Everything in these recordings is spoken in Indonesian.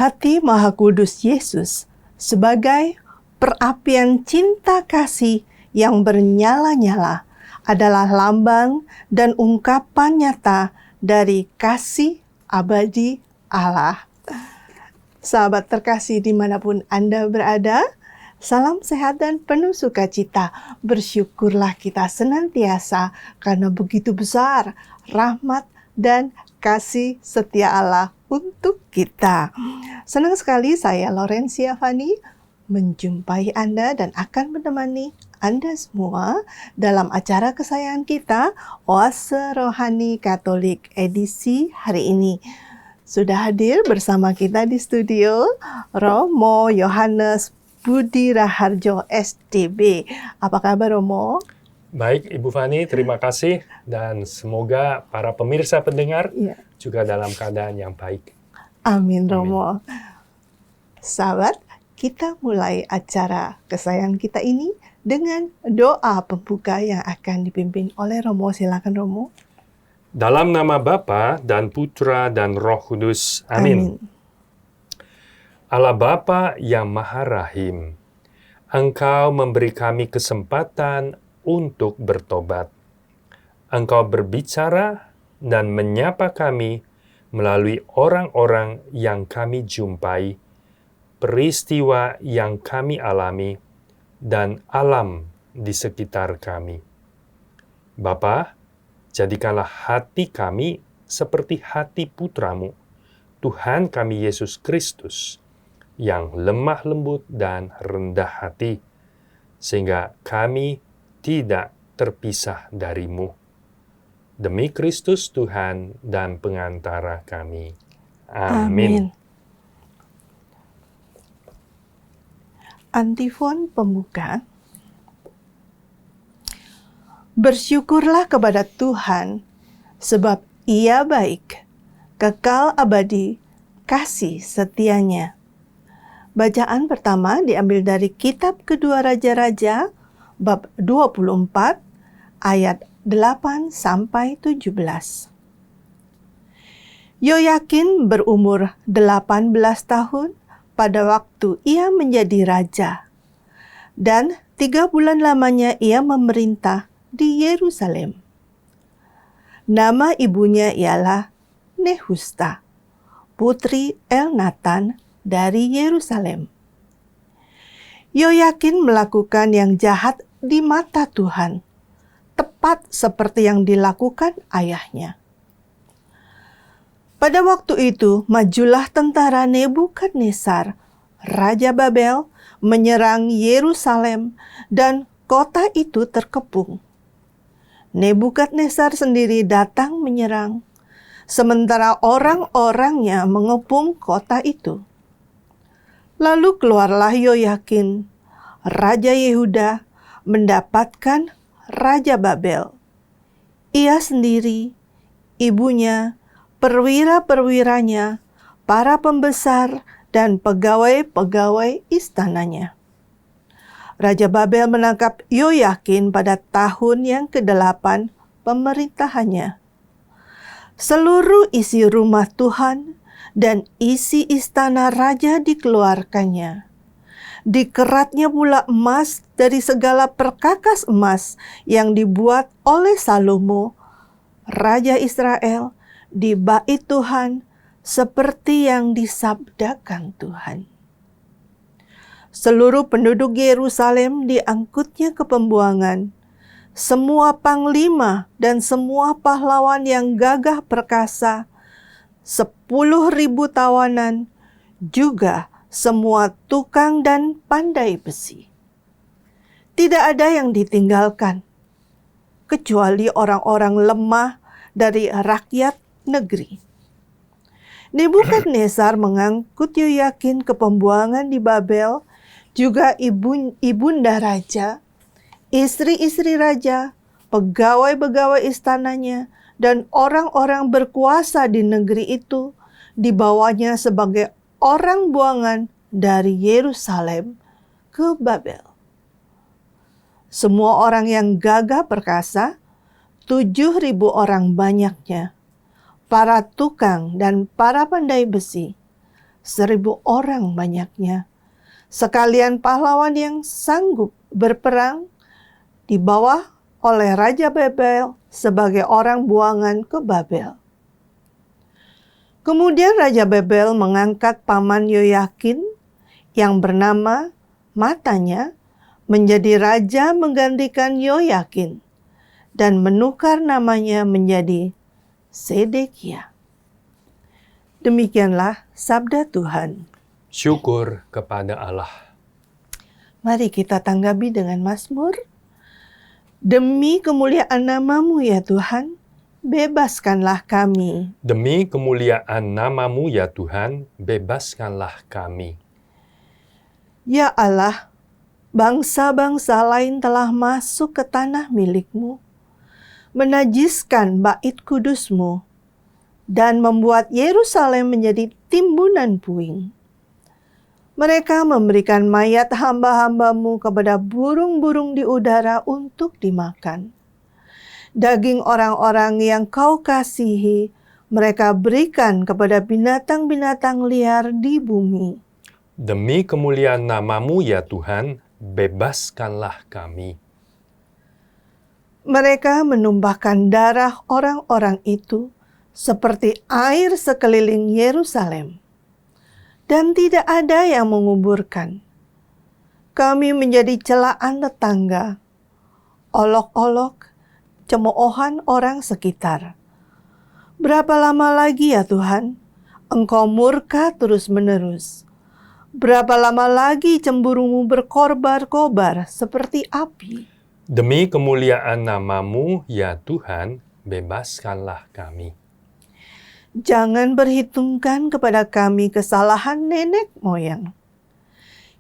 Hati Maha Kudus Yesus sebagai perapian cinta kasih yang bernyala-nyala adalah lambang dan ungkapan nyata dari kasih abadi Allah. Sahabat terkasih dimanapun Anda berada, salam sehat dan penuh sukacita. Bersyukurlah kita senantiasa karena begitu besar rahmat dan kasih setia Allah untuk kita. Senang sekali saya Laurencia Fani menjumpai Anda dan akan menemani Anda semua dalam acara kesayangan kita, Oase Rohani Katolik edisi hari ini. Sudah hadir bersama kita di studio Romo Yohanes Budi Raharjo SDB. Apa kabar Romo? Baik Ibu Fani, terima kasih dan semoga para pemirsa pendengar juga dalam keadaan yang baik. Amin Romo. Sahabat, kita mulai acara kesayangan kita ini dengan doa pembuka yang akan dipimpin oleh Romo. Silakan Romo. Dalam nama Bapa dan Putra dan Roh Kudus. Amin. Allah Bapa yang Maha Rahim, Engkau memberi kami kesempatan untuk bertobat. Engkau berbicara dan menyapa kami melalui orang-orang yang kami jumpai, peristiwa yang kami alami, dan alam di sekitar kami. Bapa, jadikanlah hati kami seperti hati putramu, Tuhan kami Yesus Kristus, yang lemah lembut dan rendah hati, sehingga kami tidak terpisah darimu. Demi Kristus Tuhan dan pengantara kami. Amin. Antifon pembuka. Bersyukurlah kepada Tuhan, sebab Ia baik, kekal abadi, kasih setianya. Bacaan pertama diambil dari kitab Kedua Raja-Raja, bab 24, ayat 8-17. Yoyakin berumur 18 tahun pada waktu ia menjadi raja, dan 3 bulan lamanya ia memerintah di Yerusalem. Nama ibunya ialah Nehusta, putri Elnatan dari Yerusalem. Yoyakin melakukan yang jahat di mata Tuhan, tepat seperti yang dilakukan ayahnya. Pada waktu itu, majulah tentara Nebukadnezar, Raja Babel, menyerang Yerusalem dan kota itu terkepung. Nebukadnezar sendiri datang menyerang, sementara orang-orangnya mengepung kota itu. Lalu keluarlah Yoyakin, Raja Yehuda, mendapatkan Raja Babel. Ia sendiri, ibunya, perwira-perwiranya, para pembesar, dan pegawai-pegawai istananya. Raja Babel menangkap Yoyakin pada tahun yang ke-8 pemerintahannya. Seluruh isi rumah Tuhan dan isi istana raja dikeluarkannya. Dikeratnya pula emas dari segala perkakas emas yang dibuat oleh Salomo, Raja Israel, di bait Tuhan seperti yang disabdakan Tuhan. Seluruh penduduk Yerusalem diangkutnya ke pembuangan. Semua panglima dan semua pahlawan yang gagah perkasa, 10.000 tawanan, juga semua tukang dan pandai besi. Tidak ada yang ditinggalkan, kecuali orang-orang lemah dari rakyat negeri. Nebukadnezar mengangkut Yoyakin ke pembuangan di Babel, juga ibunda raja, istri-istri raja, pegawai-pegawai istananya, dan orang-orang berkuasa di negeri itu dibawanya sebagai orang buangan dari Yerusalem ke Babel. Semua orang yang gagah perkasa, 7.000 orang banyaknya, para tukang dan para pandai besi, 1000 orang banyaknya, sekalian pahlawan yang sanggup berperang, dibawa oleh Raja Babel sebagai orang buangan ke Babel. Kemudian Raja Babel mengangkat paman Yoyakin yang bernama Matanya menjadi raja menggantikan Yoyakin dan menukar namanya menjadi Sedekia. Demikianlah sabda Tuhan. Syukur kepada Allah. Mari kita tanggapi dengan Mazmur. Demi kemuliaan nama-Mu ya Tuhan, bebaskanlah kami. Demi kemuliaan nama-Mu ya Tuhan, bebaskanlah kami. Ya Allah, bangsa-bangsa lain telah masuk ke tanah milik-Mu, menajiskan bait kudus-Mu, dan membuat Yerusalem menjadi timbunan puing. Mereka memberikan mayat hamba-hamba-Mu kepada burung-burung di udara untuk dimakan. Daging orang-orang yang Kau kasihi, mereka berikan kepada binatang-binatang liar di bumi. Demi kemuliaan nama-Mu ya Tuhan, bebaskanlah kami. Mereka menumpahkan darah orang-orang itu seperti air sekeliling Yerusalem, dan tidak ada yang menguburkan. Kami menjadi celaan tetangga, olok-olok, cemoohan orang sekitar. Berapa lama lagi ya Tuhan, Engkau murka terus-menerus? Berapa lama lagi cemburumu berkobar-kobar seperti api? Demi kemuliaan nama-Mu ya Tuhan, bebaskanlah kami. Jangan berhitungkan kepada kami kesalahan nenek moyang.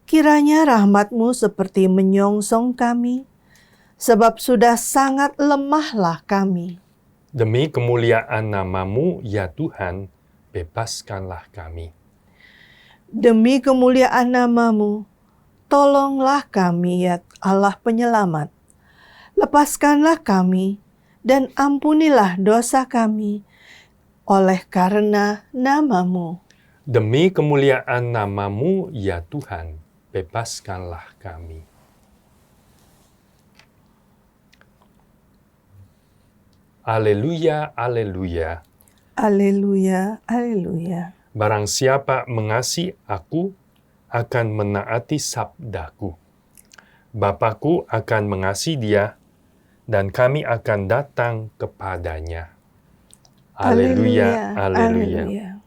Kiranya rahmat-Mu seperti menyongsong kami, sebab sudah sangat lemahlah kami. Demi kemuliaan nama-Mu ya Tuhan, bebaskanlah kami. Demi kemuliaan nama-Mu, tolonglah kami ya Allah penyelamat. Lepaskanlah kami dan ampunilah dosa kami oleh karena nama-Mu. Demi kemuliaan nama-Mu ya Tuhan, bebaskanlah kami. Haleluya, haleluya. Haleluya, haleluya. Barang siapa mengasihi aku, akan menaati sabdaku. Bapakku akan mengasihi dia, dan kami akan datang kepadanya. Haleluya, haleluya.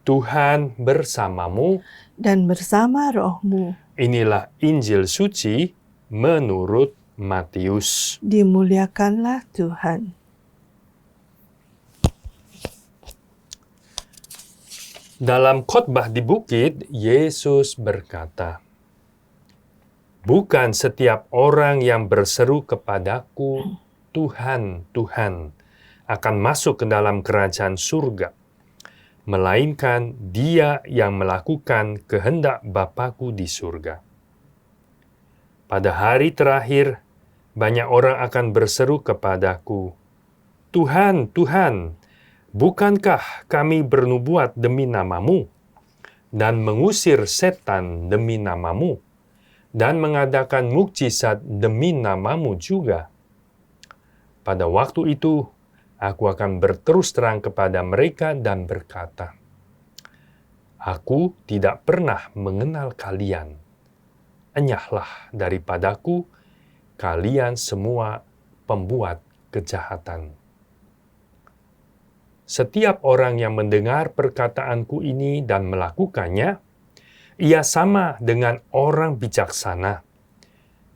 Tuhan bersamamu, dan bersama rohmu. Inilah Injil suci menurut Matius. Dimuliakanlah Tuhan. Dalam khotbah di bukit, Yesus berkata, "Bukan setiap orang yang berseru kepadaku, Tuhan, Tuhan, akan masuk ke dalam kerajaan surga, melainkan dia yang melakukan kehendak Bapa-Ku di surga. Pada hari terakhir, banyak orang akan berseru kepadaku, Tuhan, Tuhan, bukankah kami bernubuat demi nama-Mu, dan mengusir setan demi nama-Mu, dan mengadakan mukjizat demi nama-Mu juga? Pada waktu itu, aku akan berterus terang kepada mereka dan berkata, Aku tidak pernah mengenal kalian. Enyahlah daripadaku, kalian semua pembuat kejahatan." Setiap orang yang mendengar perkataanku ini dan melakukannya, ia sama dengan orang bijaksana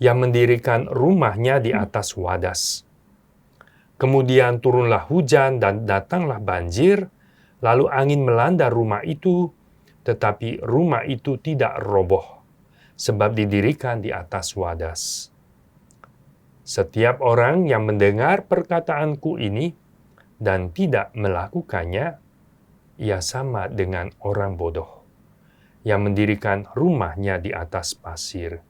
yang mendirikan rumahnya di atas wadas. Kemudian turunlah hujan dan datanglah banjir, lalu angin melanda rumah itu, tetapi rumah itu tidak roboh, sebab didirikan di atas wadas. Setiap orang yang mendengar perkataanku ini dan tidak melakukannya, ia sama dengan orang bodoh yang mendirikan rumahnya di atas pasir.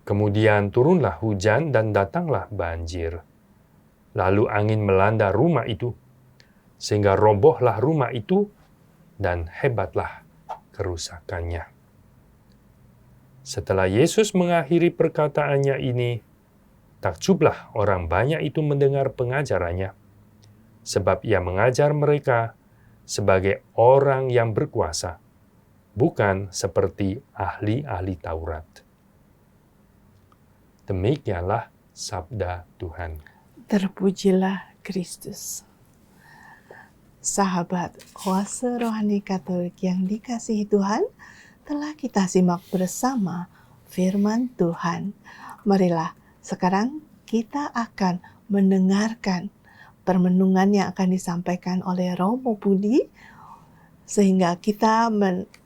Kemudian turunlah hujan dan datanglah banjir. Lalu angin melanda rumah itu, sehingga robohlah rumah itu, dan hebatlah kerusakannya. Setelah Yesus mengakhiri perkataannya ini, takjublah orang banyak itu mendengar pengajarannya, sebab ia mengajar mereka sebagai orang yang berkuasa, bukan seperti ahli-ahli Taurat. Demikianlah sabda Tuhan. Terpujilah Kristus. Sahabat Oase Rohani Katolik yang dikasihi Tuhan, telah kita simak bersama firman Tuhan. Marilah sekarang kita akan mendengarkan permenungan yang akan disampaikan oleh Romo Budi, sehingga kita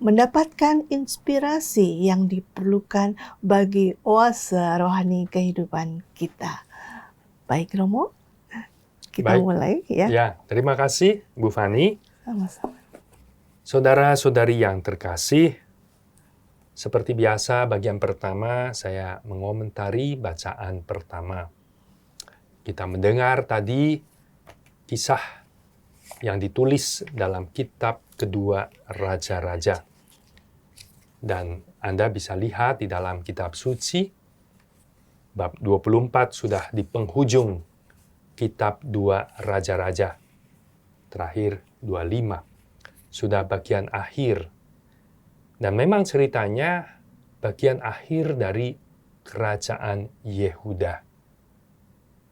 mendapatkan inspirasi yang diperlukan bagi oase rohani kehidupan kita. Baik Romo, kita Baik. mulai ya. Ya, terima kasih Bu Fani. Sama-sama. Saudara-saudari yang terkasih, seperti biasa bagian pertama saya mengomentari bacaan pertama. Kita mendengar tadi kisah yang ditulis dalam kitab kedua Raja-Raja. Dan Anda bisa lihat di dalam kitab suci, bab 24 sudah di penghujung kitab 2 Raja-Raja. Terakhir 25. Sudah bagian akhir. Dan memang ceritanya bagian akhir dari kerajaan Yehuda.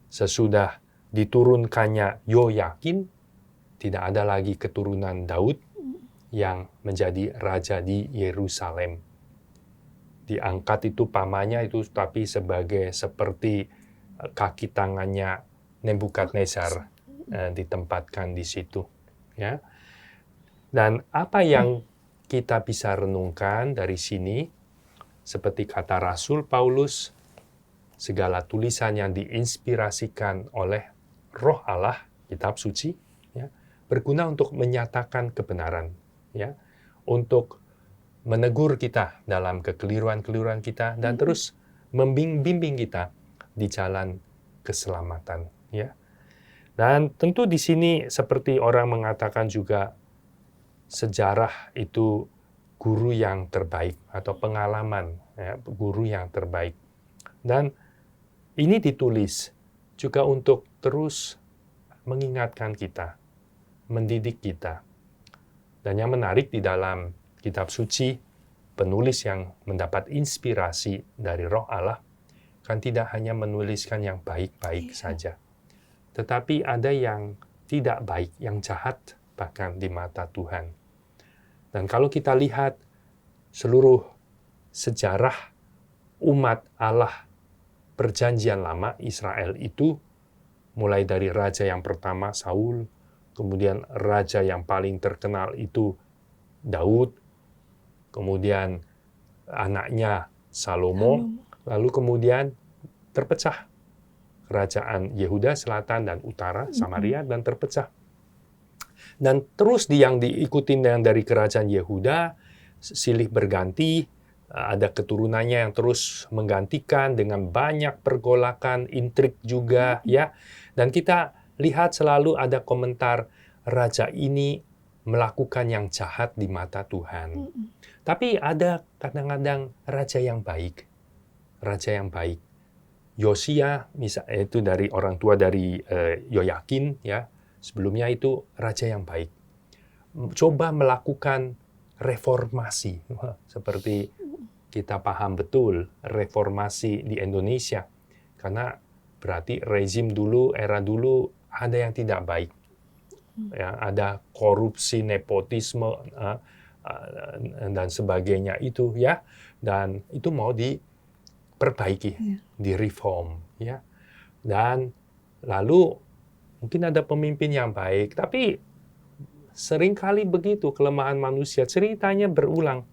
Sesudah diturunkannya Yoyakin, tidak ada lagi keturunan Daud yang menjadi raja di Yerusalem. Diangkat itu pamannya itu tapi seperti kaki tangannya Nebukadnezar ditempatkan di situ. Ya. Dan apa yang kita bisa renungkan dari sini, seperti kata Rasul Paulus, segala tulisan yang diinspirasikan oleh Roh Allah, kitab suci, ya, berguna untuk menyatakan kebenaran, ya, untuk menegur kita dalam kekeliruan-keliruan kita, dan terus membimbing kita di jalan keselamatan. Ya. Dan tentu di sini seperti orang mengatakan juga, sejarah itu guru yang terbaik atau pengalaman, ya, guru yang terbaik. Dan ini ditulis juga untuk terus mengingatkan kita, mendidik kita. Dan yang menarik di dalam kitab suci, penulis yang mendapat inspirasi dari Roh Allah kan tidak hanya menuliskan yang baik-baik saja, tetapi ada yang tidak baik, yang jahat bahkan di mata Tuhan. Dan kalau kita lihat seluruh sejarah umat Allah Perjanjian Lama Israel itu, mulai dari raja yang pertama Saul, kemudian raja yang paling terkenal itu Daud, kemudian anaknya Salomo, lalu kemudian terpecah kerajaan Yehuda Selatan dan Utara, Samaria, dan terpecah. Dan terus yang diikutin yang dari kerajaan Yehuda, silih berganti, ada keturunannya yang terus menggantikan dengan banyak pergolakan, intrik juga, ya. Dan kita lihat selalu ada komentar, raja ini melakukan yang jahat di mata Tuhan. Tapi ada kadang-kadang raja yang baik. Raja yang baik. Yosia, misalnya itu dari orang tua dari Yoyakin, ya. Sebelumnya itu raja yang baik. Coba melakukan reformasi. Seperti kita paham betul reformasi di Indonesia. Karena berarti rezim dulu, era dulu ada yang tidak baik. Ya, ada korupsi, nepotisme, dan sebagainya itu, ya. Dan itu mau diperbaiki, direform, ya. Dan lalu mungkin ada pemimpin yang baik, tapi seringkali begitu kelemahan manusia, ceritanya berulang.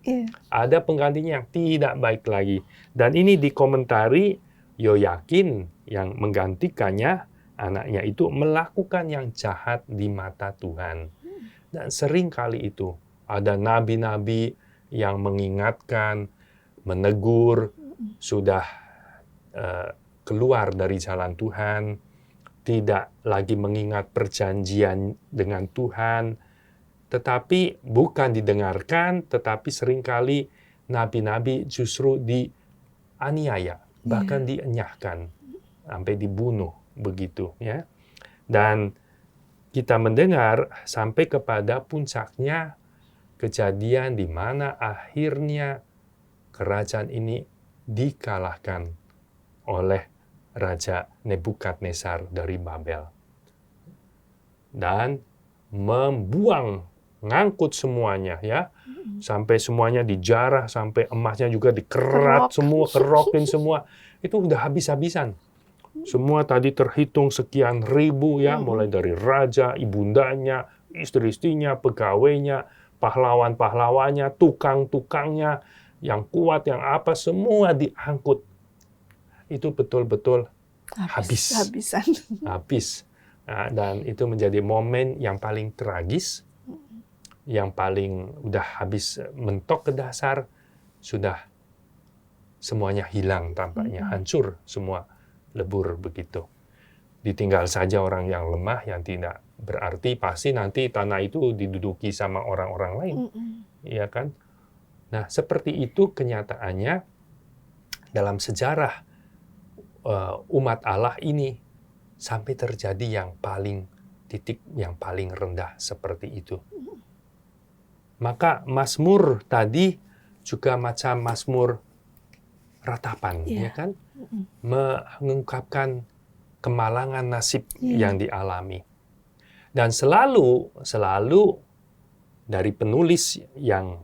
Ada penggantinya yang tidak baik lagi. Dan ini dikomentari Yoyakin yang menggantikannya, anaknya itu melakukan yang jahat di mata Tuhan. Dan seringkali itu ada nabi-nabi yang mengingatkan, menegur, sudah keluar dari jalan Tuhan, tidak lagi mengingat perjanjian dengan Tuhan, tetapi bukan didengarkan, tetapi seringkali nabi-nabi justru dianiaya, bahkan dienyahkan, sampai dibunuh, begitu ya. Dan kita mendengar sampai kepada puncaknya kejadian di mana akhirnya kerajaan ini dikalahkan oleh Raja Nebukadnezar dari Babel. Dan ngangkut semuanya ya. Sampai semuanya dijarah, sampai emasnya juga dikerat semua, kerokin semua. Itu udah habis-habisan. Semua tadi terhitung sekian ribu ya, mulai dari raja, ibundanya, istri-istrinya, pegawainya, pahlawan-pahlawannya, tukang-tukangnya, yang kuat, yang apa, semua diangkut. Itu betul-betul habis. Nah, dan itu menjadi momen yang paling tragis, yang paling udah habis mentok ke dasar, sudah semuanya hilang tampaknya, hancur semua, lebur begitu. Ditinggal saja orang yang lemah, yang tidak berarti, pasti nanti tanah itu diduduki sama orang-orang lain. Iya kan? Nah, seperti itu kenyataannya dalam sejarah umat Allah ini, sampai terjadi titik yang paling rendah seperti itu. Maka Mazmur tadi juga macam Mazmur ratapan, ya kan? Mengungkapkan kemalangan nasib yang dialami. Dan selalu dari penulis yang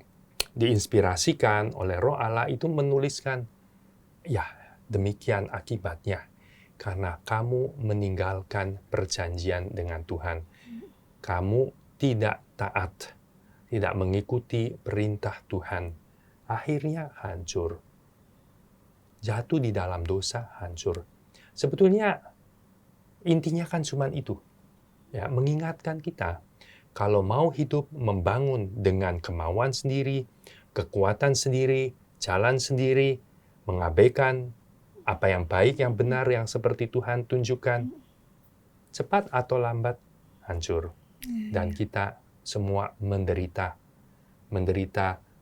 diinspirasikan oleh Roh Allah itu menuliskan, ya demikian akibatnya. Karena kamu meninggalkan perjanjian dengan Tuhan. Kamu tidak taat, tidak mengikuti perintah Tuhan. Akhirnya hancur. Jatuh di dalam dosa, hancur. Sebetulnya intinya kan cuma itu. Ya, mengingatkan kita, kalau mau hidup membangun dengan kemauan sendiri, kekuatan sendiri, jalan sendiri, mengabaikan apa yang baik, yang benar, yang seperti Tuhan tunjukkan, cepat atau lambat hancur. Dan kita semua menderita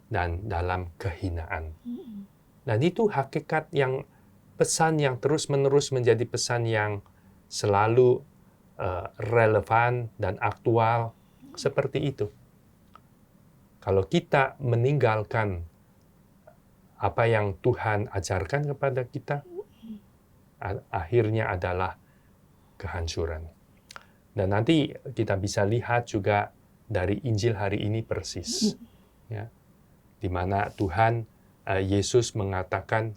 dan dalam kehinaan. Dan itu hakikat yang pesan yang terus-menerus menjadi pesan yang selalu relevan dan aktual seperti itu. Kalau kita meninggalkan apa yang Tuhan ajarkan kepada kita, akhirnya adalah kehancuran. Dan nanti kita bisa lihat juga dari Injil hari ini persis, ya, di mana Tuhan Yesus mengatakan,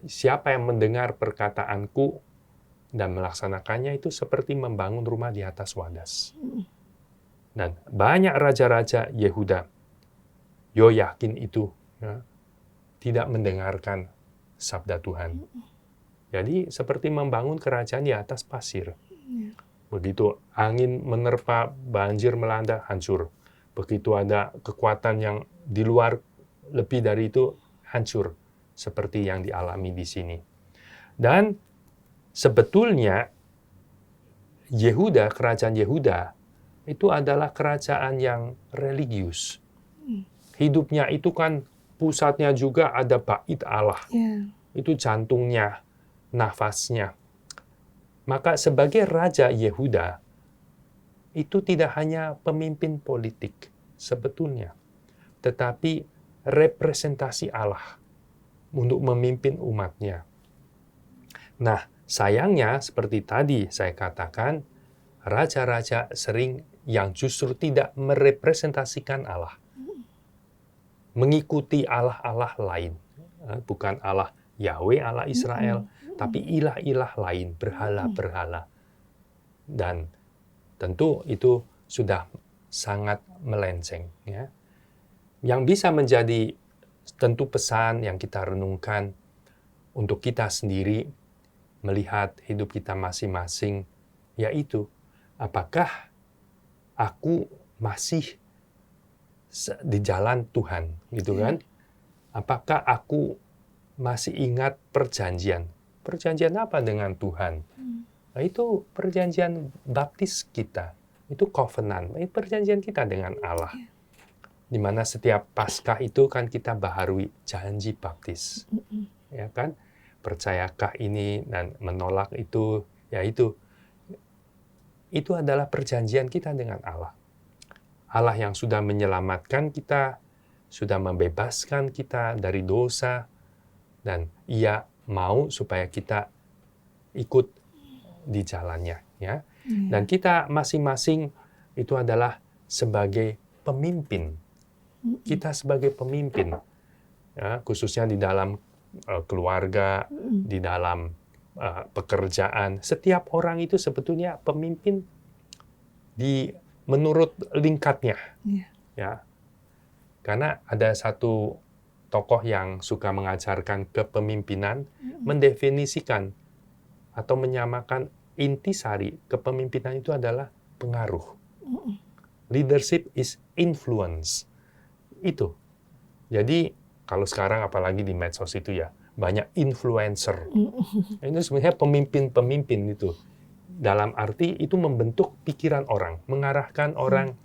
siapa yang mendengar perkataanku dan melaksanakannya itu seperti membangun rumah di atas wadas. Dan banyak raja-raja Yehuda, Yoyakin itu, ya, tidak mendengarkan sabda Tuhan. Jadi seperti membangun kerajaan di atas pasir. Begitu angin menerpa, banjir melanda, hancur. Begitu ada kekuatan yang di luar lebih dari itu, hancur. Seperti yang dialami di sini. Dan sebetulnya kerajaan Yehuda itu adalah kerajaan yang religius. Hidupnya itu kan pusatnya juga ada bait Allah. Itu jantungnya, nafasnya. Maka sebagai Raja Yehuda, itu tidak hanya pemimpin politik sebetulnya, tetapi representasi Allah untuk memimpin umatnya. Nah, sayangnya seperti tadi saya katakan, raja-raja sering yang justru tidak merepresentasikan Allah. Mengikuti Allah-Allah lain. Bukan Allah Yahweh, Allah Israel, tapi ilah-ilah lain, berhala-berhala. Dan tentu itu sudah sangat melenceng. Ya. Yang bisa menjadi tentu pesan yang kita renungkan untuk kita sendiri, melihat hidup kita masing-masing, yaitu, apakah aku masih di jalan Tuhan, gitu kan? Apakah aku masih ingat perjanjian? Perjanjian apa dengan Tuhan? Nah, itu perjanjian baptis kita. Itu covenant, itu perjanjian kita dengan Allah. Di mana setiap Paskah itu kan kita baharui janji baptis. Ya kan? Percayakah ini dan menolak itu, ya itu. Itu adalah perjanjian kita dengan Allah. Allah yang sudah menyelamatkan kita, sudah membebaskan kita dari dosa, dan Ia mau supaya kita ikut di jalannya. Ya. Dan kita masing-masing itu adalah sebagai pemimpin. Kita sebagai pemimpin, ya, khususnya di dalam keluarga, di dalam pekerjaan. Setiap orang itu sebetulnya pemimpin menurut lingkatnya. Ya. Karena ada satu tokoh yang suka mengajarkan kepemimpinan, mendefinisikan atau menyamakan intisari kepemimpinan itu adalah pengaruh. Leadership is influence. Itu. Jadi kalau sekarang apalagi di medsos itu ya, banyak influencer. Itu sebenarnya pemimpin-pemimpin itu. Dalam arti itu membentuk pikiran orang, mengarahkan orang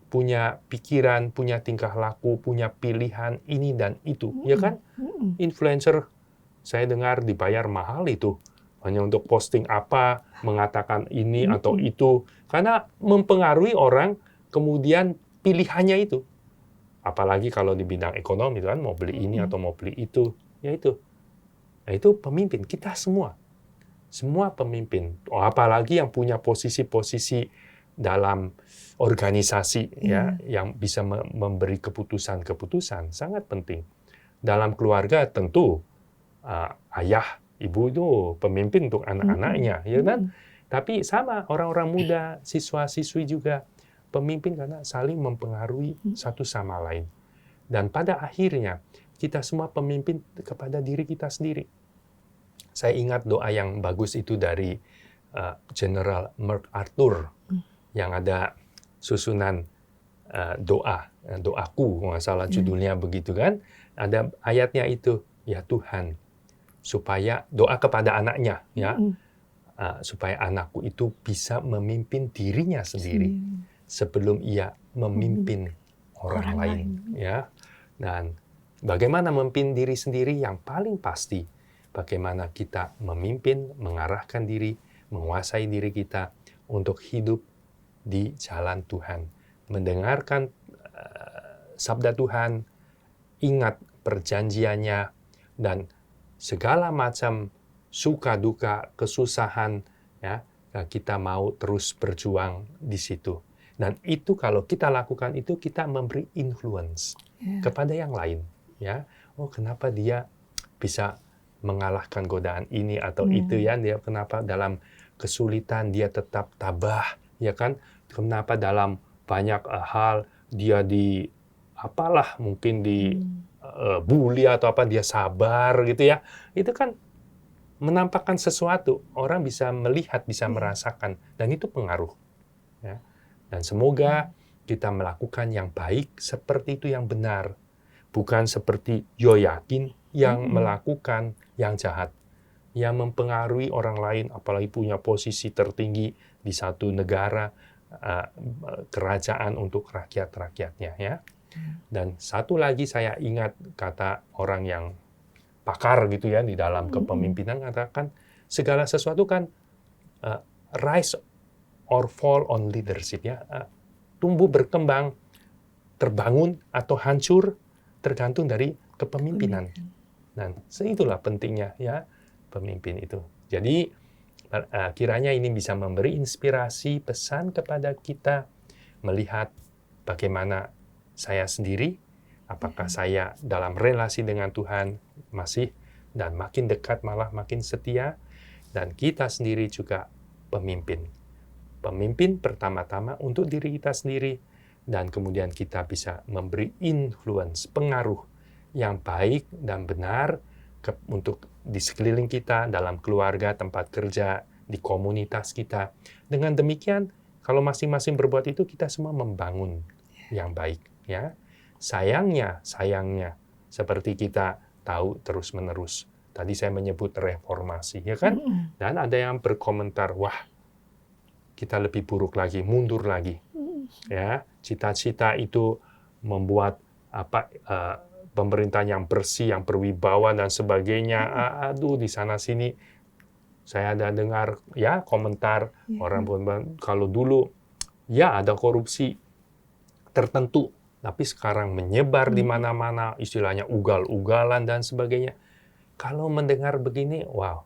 punya pikiran, punya tingkah laku, punya pilihan ini dan itu. Ya kan? Influencer, saya dengar dibayar mahal itu. Hanya untuk posting apa, mengatakan ini atau itu. Karena mempengaruhi orang, kemudian pilihannya itu. Apalagi kalau di bidang ekonomi kan mau beli ini atau mau beli itu, ya itu. Nah, itu pemimpin kita semua pemimpin. Apalagi yang punya posisi-posisi dalam organisasi ya, yang bisa memberi keputusan-keputusan sangat penting. Dalam keluarga tentu ayah, ibu itu pemimpin untuk anak-anaknya, ya kan? Tapi sama orang-orang muda, siswa-siswi juga pemimpin karena saling mempengaruhi satu sama lain. Dan pada akhirnya, kita semua pemimpin kepada diri kita sendiri. Saya ingat doa yang bagus itu dari General MacArthur, yang ada susunan doaku, nggak salah judulnya begitu kan. Ada ayatnya itu, ya Tuhan, supaya doa kepada anaknya, ya, supaya anakku itu bisa memimpin dirinya sendiri sebelum ia memimpin orang lain. Ya. Dan bagaimana memimpin diri sendiri yang paling pasti, bagaimana kita memimpin, mengarahkan diri, menguasai diri kita untuk hidup di jalan Tuhan. Mendengarkan sabda Tuhan, ingat perjanjiannya, dan segala macam suka duka, kesusahan, ya, kita mau terus berjuang di situ. Dan itu kalau kita lakukan itu, kita memberi influence kepada yang lain. Ya, oh kenapa dia bisa mengalahkan godaan ini atau itu ya? Dia kenapa dalam kesulitan dia tetap tabah, ya kan? Kenapa dalam banyak hal dia mungkin bully atau apa dia sabar gitu ya? Itu kan menampakkan sesuatu, orang bisa melihat, bisa merasakan, dan itu pengaruh. Ya. Dan semoga kita melakukan yang baik seperti itu yang benar, bukan seperti Yoyakin yang melakukan yang jahat, yang mempengaruhi orang lain, apalagi punya posisi tertinggi di satu negara, kerajaan untuk rakyat-rakyatnya. Ya. Dan satu lagi saya ingat kata orang yang pakar gitu ya di dalam kepemimpinan, katakan segala sesuatu kan rise or fall on leadership ya, tumbuh berkembang, terbangun atau hancur tergantung dari kepemimpinan. Dan itulah pentingnya ya pemimpin itu. Jadi kiranya ini bisa memberi inspirasi, pesan kepada kita melihat bagaimana saya sendiri, apakah saya dalam relasi dengan Tuhan masih dan makin dekat, malah makin setia, dan kita sendiri juga pemimpin. Pemimpin pertama-tama untuk diri kita sendiri, dan kemudian kita bisa memberi influence, pengaruh yang baik dan benar untuk di sekeliling kita, dalam keluarga, tempat kerja, di komunitas kita. Dengan demikian, kalau masing-masing berbuat itu, kita semua membangun yang baik. Ya. Sayangnya, seperti kita tahu terus-menerus. Tadi saya menyebut reformasi, ya kan? Dan ada yang berkomentar, wah, kita lebih buruk lagi, mundur lagi. Ya, cita-cita itu membuat pemerintahan yang bersih, yang berwibawa dan sebagainya. Aduh, di sana sini saya ada dengar ya komentar orang kalau dulu ya ada korupsi tertentu, tapi sekarang menyebar di mana-mana, istilahnya ugal-ugalan dan sebagainya. Kalau mendengar begini, wow,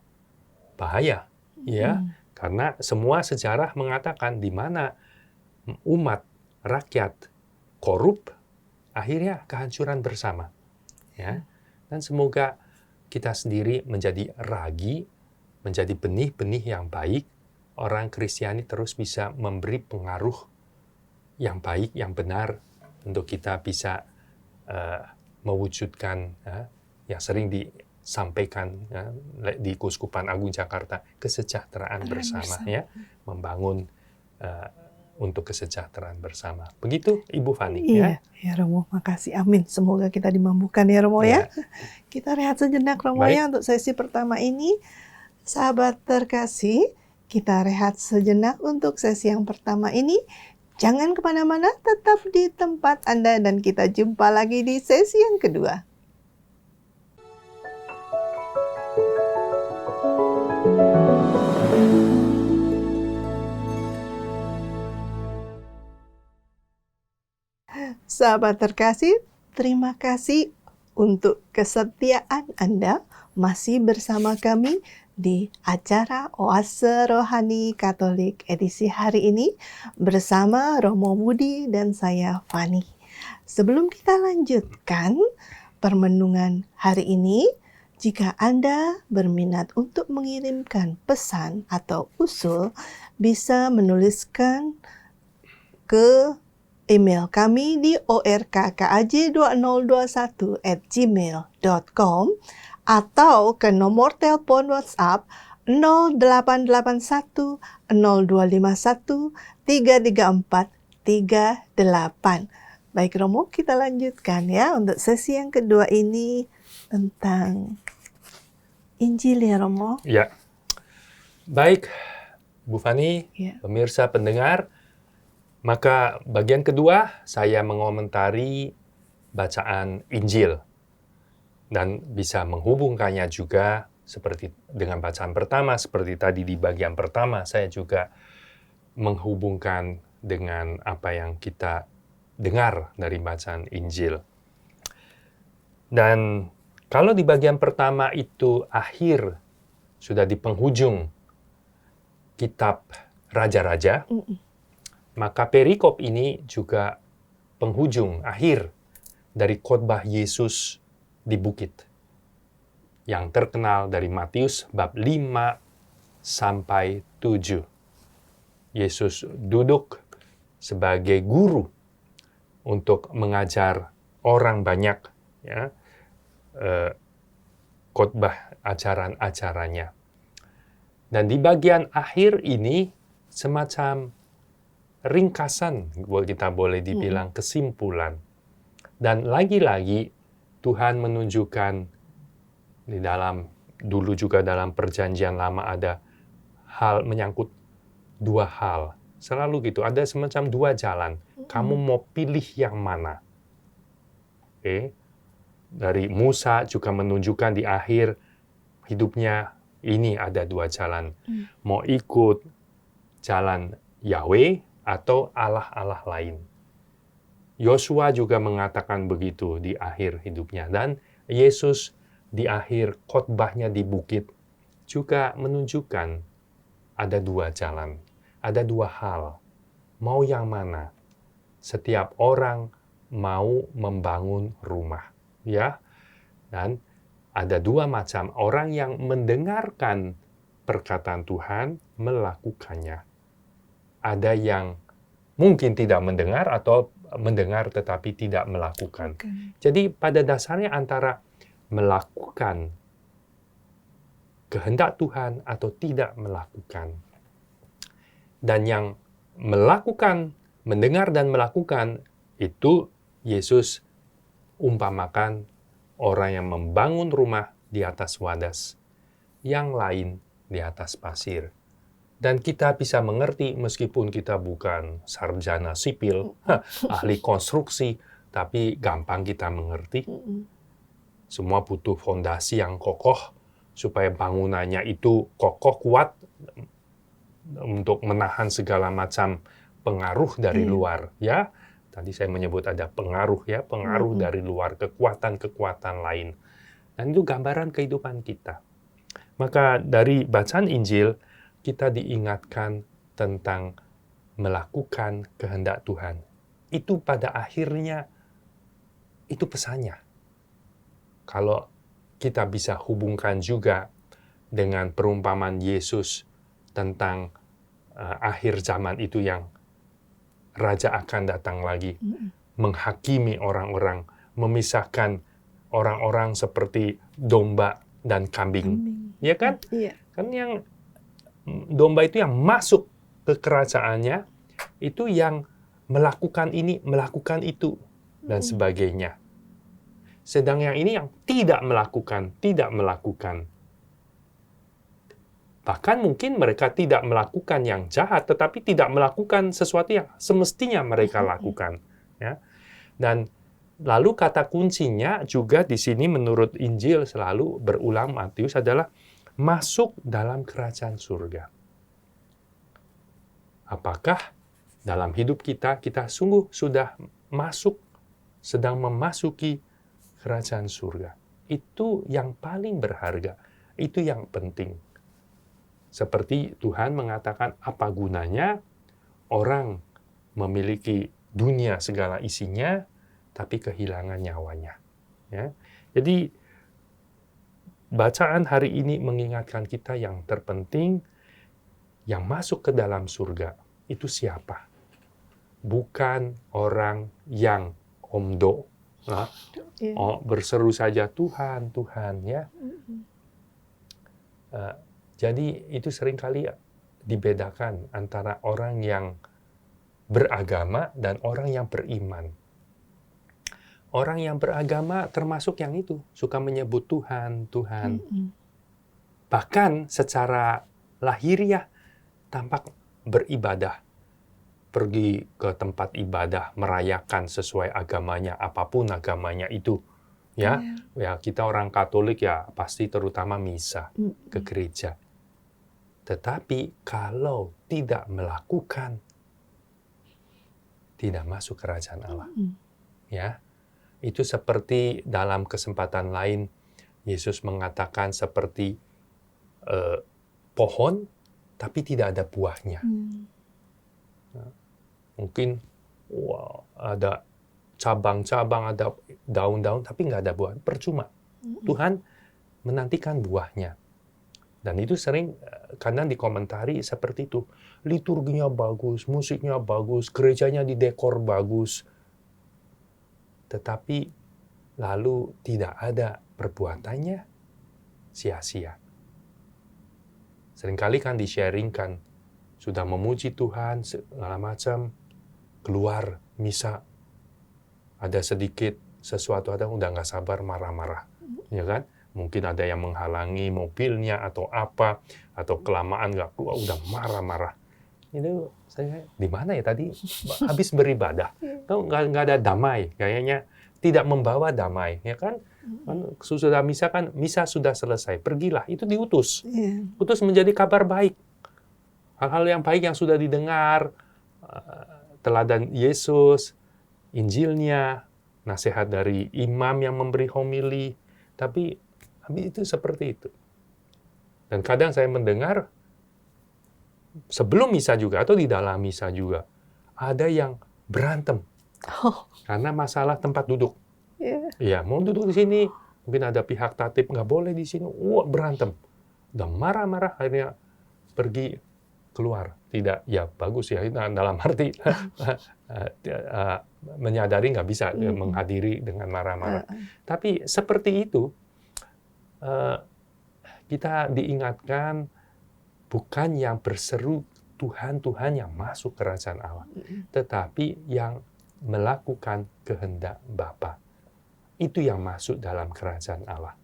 bahaya, ya, karena semua sejarah mengatakan di mana umat rakyat korup, akhirnya kehancuran bersama, ya. Dan semoga kita sendiri menjadi ragi, menjadi benih-benih yang baik, orang Kristiani terus bisa memberi pengaruh yang baik, yang benar, untuk kita bisa mewujudkan yang sering disampaikan di Keuskupan Agung Jakarta, kesejahteraan bersama, ya, membangun untuk kesejahteraan bersama. Begitu, Ibu Fani. Iya, ya Romo, makasih. Amin. Semoga kita dimampukan ya Romo ya. Kita rehat sejenak Romo ya untuk sesi pertama ini. Sahabat terkasih, kita rehat sejenak untuk sesi yang pertama ini. Jangan kemana-mana, tetap di tempat Anda dan kita jumpa lagi di sesi yang kedua. Sahabat terkasih, terima kasih untuk kesetiaan Anda masih bersama kami di acara Oase Rohani Katolik edisi hari ini bersama Romo Budi dan saya Fani. Sebelum kita lanjutkan permenungan hari ini, jika Anda berminat untuk mengirimkan pesan atau usul, bisa menuliskan ke email kami di orkkaj2021@gmail.com atau ke nomor telepon WhatsApp 0881 0251 334 38. Baik Romo, kita lanjutkan ya untuk sesi yang kedua ini tentang Injil ya Romo. Ya, baik Bu Fani, pemirsa pendengar. Maka bagian kedua saya mengomentari bacaan Injil dan bisa menghubungkannya juga seperti dengan bacaan pertama, seperti tadi di bagian pertama saya juga menghubungkan dengan apa yang kita dengar dari bacaan Injil. Dan kalau di bagian pertama itu akhir sudah di penghujung kitab Raja-Raja, maka perikop ini juga penghujung akhir dari khotbah Yesus di bukit yang terkenal dari Matius bab 5 sampai 7. Yesus duduk sebagai guru untuk mengajar orang banyak, ya, khotbah ajaran-ajarannya. Dan di bagian akhir ini semacam ringkasan, kita boleh dibilang kesimpulan. Dan lagi-lagi Tuhan menunjukkan di dalam, dulu juga dalam perjanjian lama ada hal menyangkut dua hal. Selalu gitu, ada semacam dua jalan. Kamu mau pilih yang mana? Dari Musa juga menunjukkan di akhir hidupnya ini ada dua jalan. Mau ikut jalan Yahweh atau Allah-Allah lain. Yosua juga mengatakan begitu di akhir hidupnya. Dan Yesus di akhir khotbahnya di bukit juga menunjukkan ada dua jalan, ada dua hal. Mau yang mana? Setiap orang mau membangun rumah, ya. Dan ada dua macam orang yang mendengarkan perkataan Tuhan, melakukannya. Ada yang mungkin tidak mendengar atau mendengar tetapi tidak melakukan. Jadi pada dasarnya antara melakukan kehendak Tuhan atau tidak melakukan. Dan yang melakukan, mendengar dan melakukan, itu Yesus umpamakan orang yang membangun rumah di atas wadas, yang lain di atas pasir. Dan kita bisa mengerti meskipun kita bukan sarjana sipil, ahli konstruksi, tapi gampang kita mengerti. Semua butuh fondasi yang kokoh supaya bangunannya itu kokoh, kuat untuk menahan segala macam pengaruh dari luar, ya. Tadi saya menyebut ada pengaruh, ya, pengaruh dari luar, kekuatan-kekuatan lain. Dan itu gambaran kehidupan kita. Maka dari bacaan Injil, kita diingatkan tentang melakukan kehendak Tuhan. Itu pada akhirnya, itu pesannya. Kalau kita bisa hubungkan juga dengan perumpamaan Yesus tentang akhir zaman itu yang Raja akan datang lagi, menghakimi orang-orang, memisahkan orang-orang seperti domba dan kambing. Ya kan? Iya. Kan yang domba itu yang masuk ke kerajaannya, itu yang melakukan ini, melakukan itu, dan sebagainya. Sedang yang ini yang tidak melakukan. Bahkan mungkin mereka tidak melakukan yang jahat, tetapi tidak melakukan sesuatu yang semestinya mereka lakukan. Ya. Dan lalu kata kuncinya juga di sini menurut Injil selalu berulang Matius adalah masuk dalam kerajaan surga. Apakah dalam hidup kita sungguh sudah sedang memasuki kerajaan surga? Itu yang paling berharga, itu yang penting. Seperti Tuhan mengatakan, apa gunanya orang memiliki dunia segala isinya, tapi kehilangan nyawanya. Ya. Jadi, bacaan hari ini mengingatkan kita yang terpenting, yang masuk ke dalam surga, itu siapa? Bukan orang yang omdo, berseru saja Tuhan, Tuhan, ya. Jadi itu seringkali dibedakan antara orang yang beragama dan orang yang beriman. Orang yang beragama termasuk yang itu, suka menyebut Tuhan, Tuhan. Bahkan secara lahiriah tampak beribadah. Pergi ke tempat ibadah, merayakan sesuai agamanya, apapun agamanya itu. Ya, kita orang Katolik ya pasti terutama misa ke gereja. Tetapi kalau tidak melakukan, tidak masuk kerajaan Allah. Ya. Itu seperti dalam kesempatan lain, Yesus mengatakan seperti pohon, tapi tidak ada buahnya. Mungkin ada cabang-cabang, ada daun-daun, tapi nggak ada buah. Percuma. Tuhan menantikan buahnya. Dan itu sering kadang dikomentari seperti itu. Liturginya bagus, musiknya bagus, gerejanya didekor bagus, tetapi lalu tidak ada perbuatannya, sia-sia. Seringkali kan di-sharingkan, sudah memuji Tuhan, segala macam, keluar misa, ada sedikit sesuatu, ada udah nggak sabar marah-marah. Ya kan? Mungkin ada yang menghalangi mobilnya atau apa, atau kelamaan nggak keluar, udah marah-marah. Itu saya di mana ya tadi habis beribadah, nggak ada damai, kayaknya tidak membawa damai, ya kan? Sudah misa sudah selesai, pergilah, itu diutus, utus menjadi kabar baik, hal-hal yang baik yang sudah didengar, teladan Yesus, Injilnya, nasihat dari imam yang memberi homili, tapi itu seperti itu. Dan kadang saya mendengar sebelum misa juga atau di dalam misa juga ada yang berantem karena masalah tempat duduk. Ya, mau duduk di sini, mungkin ada pihak tatip nggak boleh di sini, berantem. Dan marah-marah akhirnya pergi keluar. Tidak, ya bagus ya, dalam arti menyadari nggak bisa menghadiri dengan marah-marah. Tapi seperti itu, kita diingatkan bukan yang berseru Tuhan, Tuhan yang masuk kerajaan Allah, tetapi yang melakukan kehendak Bapa. Itu yang masuk dalam kerajaan Allah.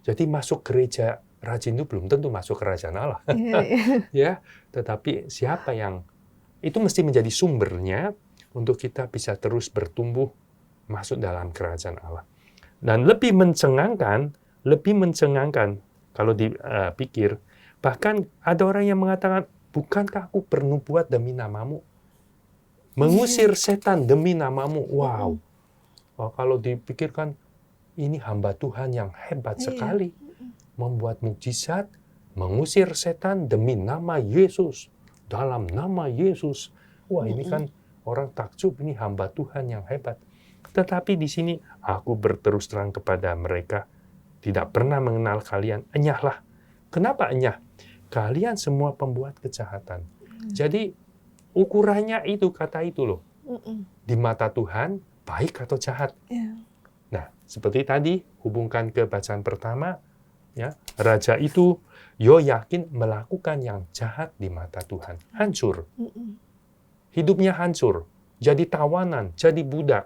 Jadi masuk gereja rajin itu belum tentu masuk kerajaan Allah. Iya, iya. Ya, tetapi siapa yang itu mesti menjadi sumbernya untuk kita bisa terus bertumbuh masuk dalam kerajaan Allah. Dan lebih mencengangkan kalau dipikir, bahkan ada orang yang mengatakan, bukankah aku bernubuat demi namamu? Mengusir setan demi namamu. Wow. Oh, kalau dipikirkan, ini hamba Tuhan yang hebat sekali. Membuat mukjizat, mengusir setan demi nama Yesus. Dalam nama Yesus. Wah, ini kan orang takjub, ini hamba Tuhan yang hebat. Tetapi di sini, aku berterus terang kepada mereka, tidak pernah mengenal kalian. Enyahlah. Kenapa enyah? Kalian semua pembuat kejahatan. Jadi, ukurannya itu, kata itu loh. Di mata Tuhan, baik atau jahat. Nah, seperti tadi, hubungkan ke bacaan pertama, ya, raja itu yakin melakukan yang jahat di mata Tuhan. Hancur. Hidupnya hancur. Jadi tawanan, jadi budak.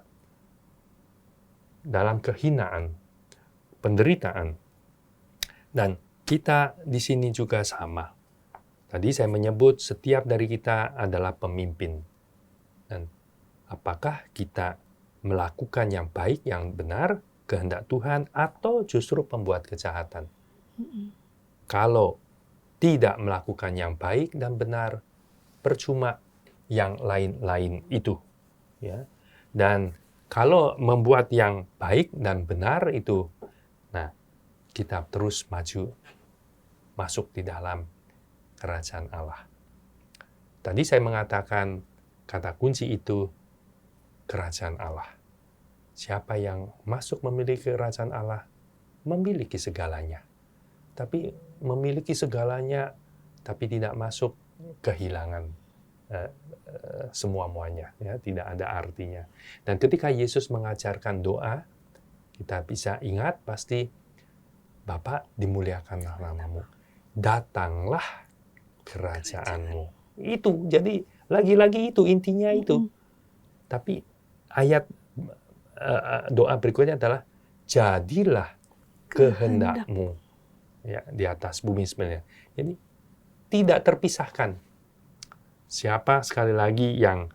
Dalam kehinaan, penderitaan. Dan kita di sini juga sama. Tadi saya menyebut setiap dari kita adalah pemimpin. Dan apakah kita melakukan yang baik, yang benar, kehendak Tuhan, atau justru pembuat kejahatan? Kalau tidak melakukan yang baik dan benar, percuma yang lain-lain itu. Ya. Dan kalau membuat yang baik dan benar itu, nah, kita terus maju, masuk di dalam kerajaan Allah. Tadi saya mengatakan kata kunci itu kerajaan Allah. Siapa yang masuk memiliki kerajaan Allah, memiliki segalanya. Tapi memiliki segalanya, tapi tidak masuk, kehilangan semua-muanya, ya, tidak ada artinya. Dan ketika Yesus mengajarkan doa, kita bisa ingat pasti, Bapa, dimuliakanlah namamu, datanglah kerajaanmu. Itu, jadi lagi-lagi itu, intinya itu. Tapi ayat doa berikutnya adalah, jadilah kehendakmu, ya, di atas bumi sebenarnya. Jadi tidak terpisahkan. Siapa sekali lagi yang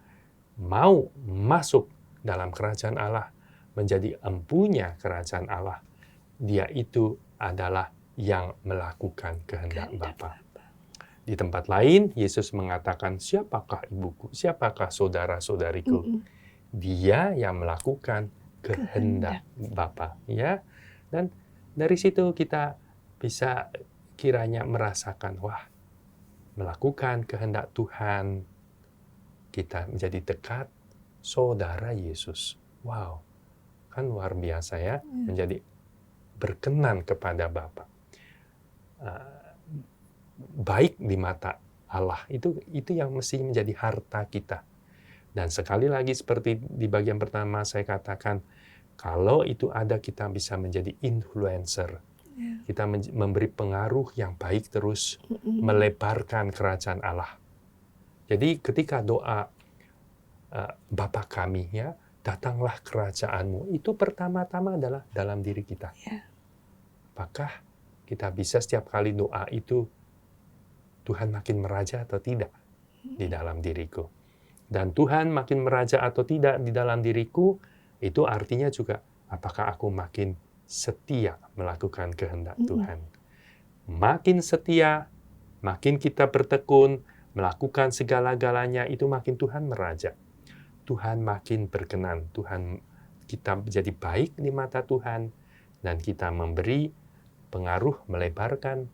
mau masuk dalam kerajaan Allah, menjadi empunya kerajaan Allah, dia itu adalah yang melakukan kehendak Bapa. Di tempat lain, Yesus mengatakan, siapakah ibuku, siapakah saudara-saudariku? Dia yang melakukan kehendak Bapa. Ya? Dan dari situ kita bisa kiranya merasakan, wah, melakukan kehendak Tuhan, kita menjadi dekat saudara Yesus. Wow, kan luar biasa ya, menjadi berkenan kepada Bapa. Baik di mata Allah, itu yang mesti menjadi harta kita. Dan sekali lagi seperti di bagian pertama saya katakan, kalau itu ada, kita bisa menjadi influencer. Kita memberi pengaruh yang baik terus, melebarkan kerajaan Allah. Jadi ketika doa Bapa kami, ya, datanglah kerajaanmu, itu pertama-tama adalah dalam diri kita. Apakah kita bisa setiap kali doa itu, Tuhan makin meraja atau tidak di dalam diriku? Dan Tuhan makin meraja atau tidak di dalam diriku, itu artinya juga, apakah aku makin setia melakukan kehendak Tuhan. Makin setia, makin kita bertekun, melakukan segala-galanya, itu makin Tuhan meraja. Tuhan makin berkenan, kita menjadi baik di mata Tuhan, dan kita memberi pengaruh, melebarkan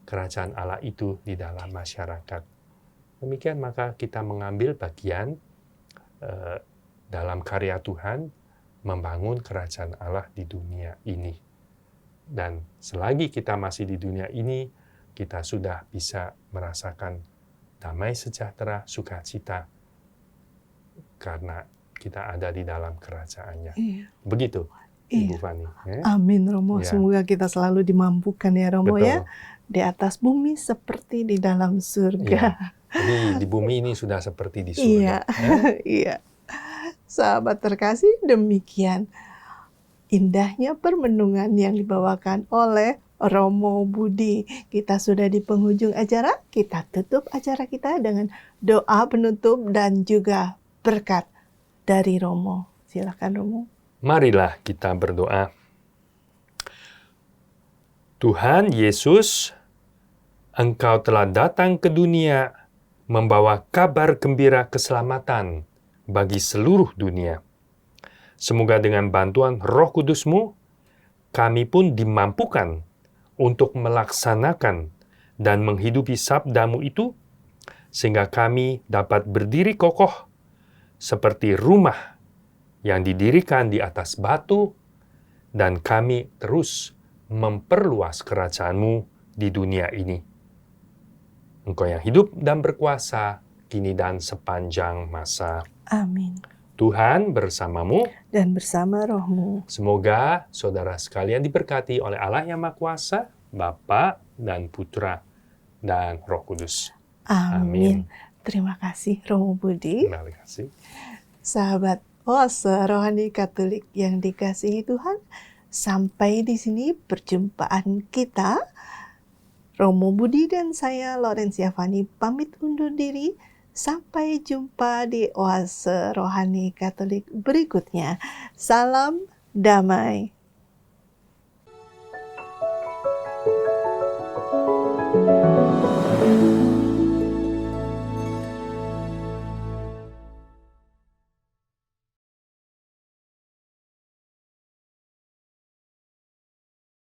kerajaan Allah itu di dalam masyarakat. Demikian maka kita mengambil bagian dalam karya Tuhan, membangun kerajaan Allah di dunia ini. Dan selagi kita masih di dunia ini, kita sudah bisa merasakan damai sejahtera, sukacita, karena kita ada di dalam kerajaannya. Begitu, Ibu Fani. Amin, Romo. Semoga kita selalu dimampukan ya, Romo. Betul. Ya, di atas bumi seperti di dalam surga. Jadi di bumi ini sudah seperti di surga. Iya. Sahabat terkasih, demikian indahnya permenungan yang dibawakan oleh Romo Budi. Kita sudah di penghujung acara, kita tutup acara kita dengan doa penutup dan juga berkat dari Romo. Silakan Romo. Marilah kita berdoa. Tuhan Yesus, Engkau telah datang ke dunia membawa kabar gembira keselamatan bagi seluruh dunia. Semoga dengan bantuan Roh Kudus-Mu, kami pun dimampukan untuk melaksanakan dan menghidupi sabda-Mu itu, sehingga kami dapat berdiri kokoh seperti rumah yang didirikan di atas batu, dan kami terus memperluas kerajaan-Mu di dunia ini. Engkau yang hidup dan berkuasa, kini dan sepanjang masa. Amin. Tuhan bersamamu, Dan bersama rohmu. semoga saudara sekalian diberkati oleh Allah yang Maha Kuasa, Bapa dan Putra dan Roh Kudus. Amin. Terima kasih Romo Budi. Terima kasih. Sahabat Oase Rohani Katolik yang dikasihi Tuhan, sampai di sini perjumpaan kita. Romo Budi dan saya, Laurencia Fani, pamit undur diri. Sampai jumpa di Oase Rohani Katolik berikutnya. Salam damai.